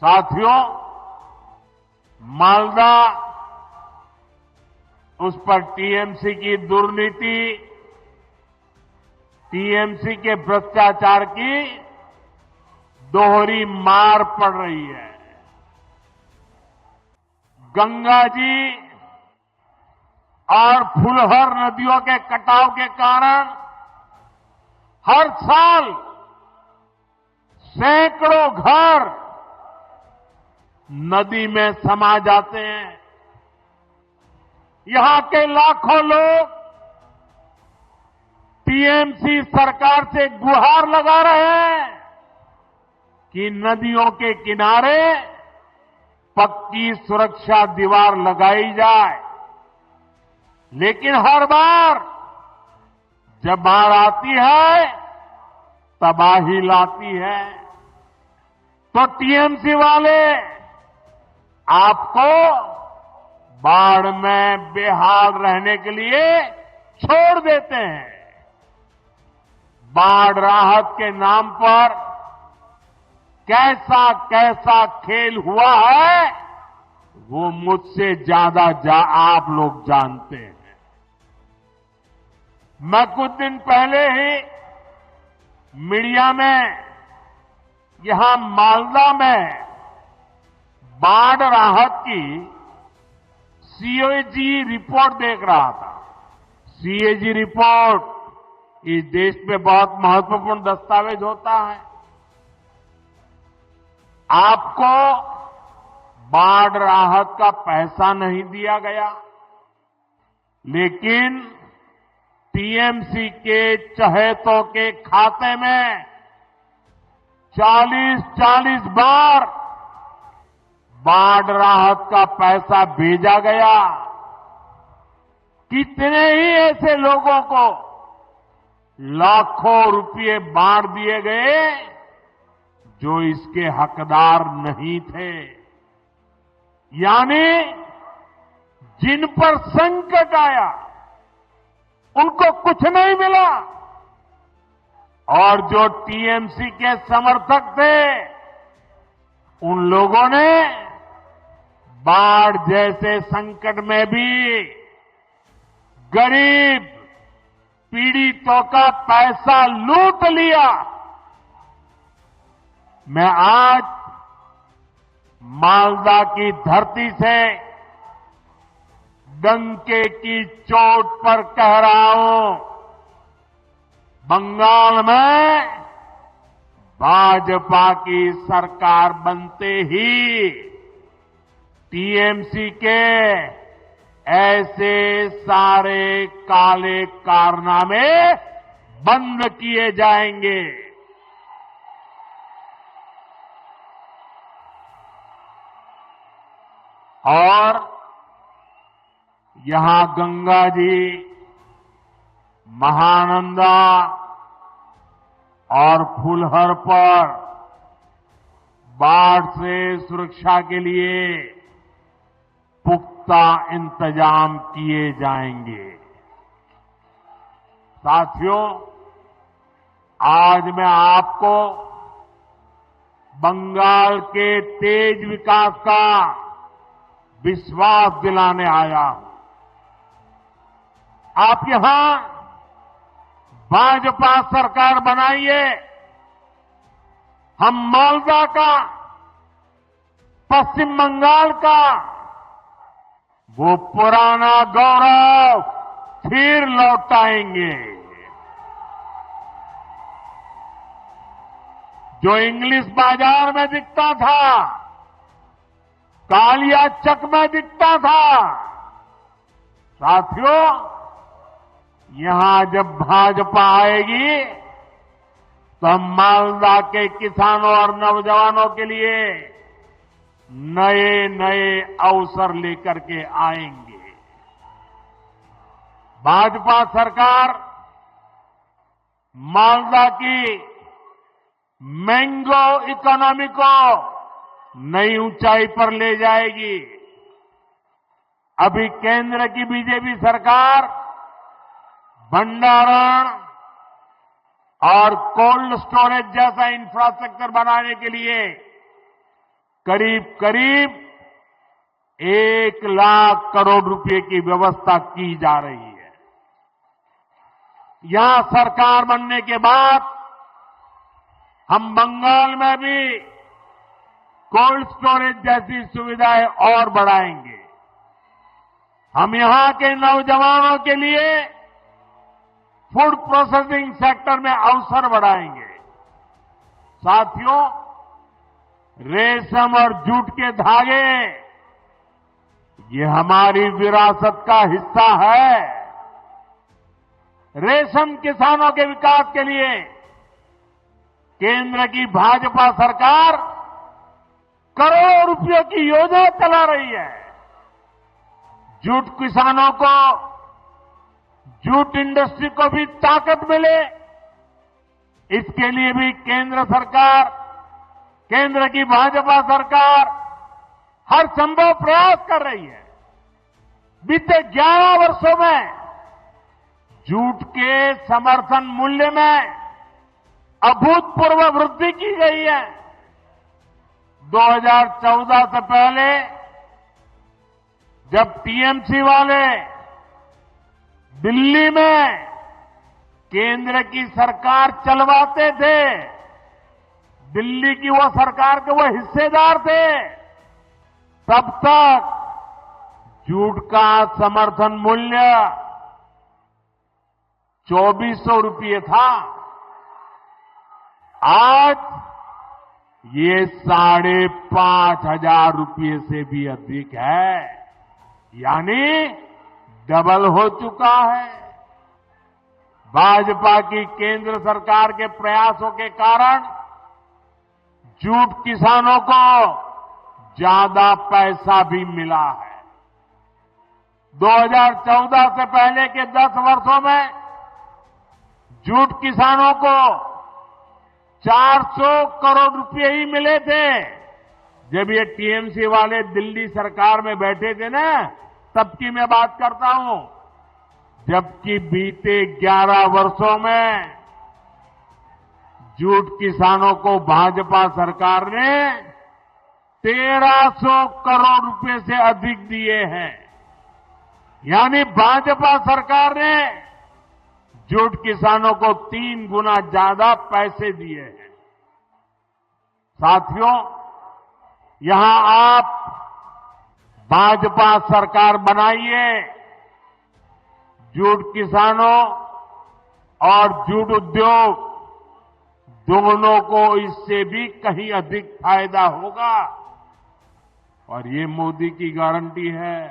साथियों, मालदा उस पर टीएमसी की दुर्नीति, टीएमसी के भ्रष्टाचार की दोहरी मार पड़ रही है। गंगा जी और फुलहर नदियों के कटाव के कारण हर साल सैकड़ों घर नदी में समा जाते हैं। यहां के लाखों लोग टीएमसी सरकार से गुहार लगा रहे हैं कि नदियों के किनारे पक्की सुरक्षा दीवार लगाई जाए। लेकिन हर बार जब बाढ़ आती है, तबाही लाती है। तो टीएमसी वाले आपको बाढ़ में बेहाल रहने के लिए छोड़ देते हैं। बाढ़ राहत के नाम पर कैसा कैसा खेल हुआ है, वो मुझसे ज्यादा आप लोग जानते हैं। मैं कुछ दिन पहले ही मीडिया में यहां मालदा में बाढ़ राहत की सीएजी रिपोर्ट देख रहा था। सीएजी रिपोर्ट इस देश में बहुत महत्वपूर्ण दस्तावेज होता है। आपको बाढ़ राहत का पैसा नहीं दिया गया, लेकिन टीएमसी के चहेतों के खाते में 40-40 बार बाढ़ राहत का पैसा भेजा गया। कितने ही ऐसे लोगों को लाखों रुपए बांट दिए गए जो इसके हकदार नहीं थे। यानी जिन पर संकट आया उनको कुछ नहीं मिला, और जो टीएमसी के समर्थक थे उन लोगों ने बाढ़ जैसे संकट में भी गरीब पीड़ितों का पैसा लूट लिया। मैं आज मालदा की धरती से डंके की चोट पर कह रहा हूं, बंगाल में भाजपा की सरकार बनते ही टीएमसी के ऐसे सारे काले कारनामे बंद किए जाएंगे। और यहां गंगा जी, महानंदा और फुलहर पर बाढ़ से सुरक्षा के लिए पुख्ता इंतजाम किए जाएंगे। साथियों, आज मैं आपको बंगाल के तेज विकास का विश्वास दिलाने आया हूं। आप यहां भाजपा सरकार बनाइए। हम मालदा का, पश्चिम बंगाल का वो पुराना गौरव फिर लौटाएंगे। जो इंग्लिश बाजार में दिखता था, कालिया चक में दिखता था, साथियों, यहां जब भाजपा आएगी तो हम मालदा के किसानों और नौजवानों के लिए नए नए अवसर लेकर के आएंगे। भाजपा सरकार मालदा की मैंगो इकोनॉमी को नई ऊंचाई पर ले जाएगी। अभी केंद्र की बीजेपी सरकार भंडारण और कोल्ड स्टोरेज जैसा इंफ्रास्ट्रक्चर बनाने के लिए करीब करीब 1,00,000 करोड़ रुपए की व्यवस्था की जा रही है। यहां सरकार बनने के बाद हम बंगाल में भी कोल्ड स्टोरेज जैसी सुविधाएं और बढ़ाएंगे। हम यहां के नौजवानों के लिए फूड प्रोसेसिंग सेक्टर में अवसर बढ़ाएंगे। साथियों, रेशम और जूट के धागे ये हमारी विरासत का हिस्सा है। रेशम किसानों के विकास के लिए केंद्र की भाजपा सरकार करोड़ों रुपयों की योजना चला रही है। जूट किसानों को, जूट इंडस्ट्री को भी ताकत मिले, इसके लिए भी केंद्र सरकार, केंद्र की भाजपा सरकार हर संभव प्रयास कर रही है। बीते 11 वर्षों में जूट के समर्थन मूल्य में अभूतपूर्व वृद्धि की गई है। 2014 से पहले जब टीएमसी वाले दिल्ली में केंद्र की सरकार चलवाते थे, दिल्ली की वो सरकार के वो हिस्सेदार थे, तब तक जूट का समर्थन मूल्य 2,400 रुपये था। आज ये 5,500 रुपये से भी अधिक है, यानी डबल हो चुका है। भाजपा की केंद्र सरकार के प्रयासों के कारण जूट किसानों को ज्यादा पैसा भी मिला है। 2014 से पहले के 10 वर्षों में जूट किसानों को 400 करोड़ रुपए ही मिले थे। जब ये टीएमसी वाले दिल्ली सरकार में बैठे थे ना, तब की मैं बात करता हूं। जबकि बीते 11 वर्षों में जूट किसानों को भाजपा सरकार ने 1,300 करोड़ रुपए से अधिक दिए हैं। यानी भाजपा सरकार ने जूट किसानों को 3 गुना ज्यादा पैसे दिए हैं। साथियों, यहां आप भाजपा सरकार बनाइए, जूट किसानों और जूट उद्योग दोनों को इससे भी कहीं अधिक फायदा होगा, और ये मोदी की गारंटी है।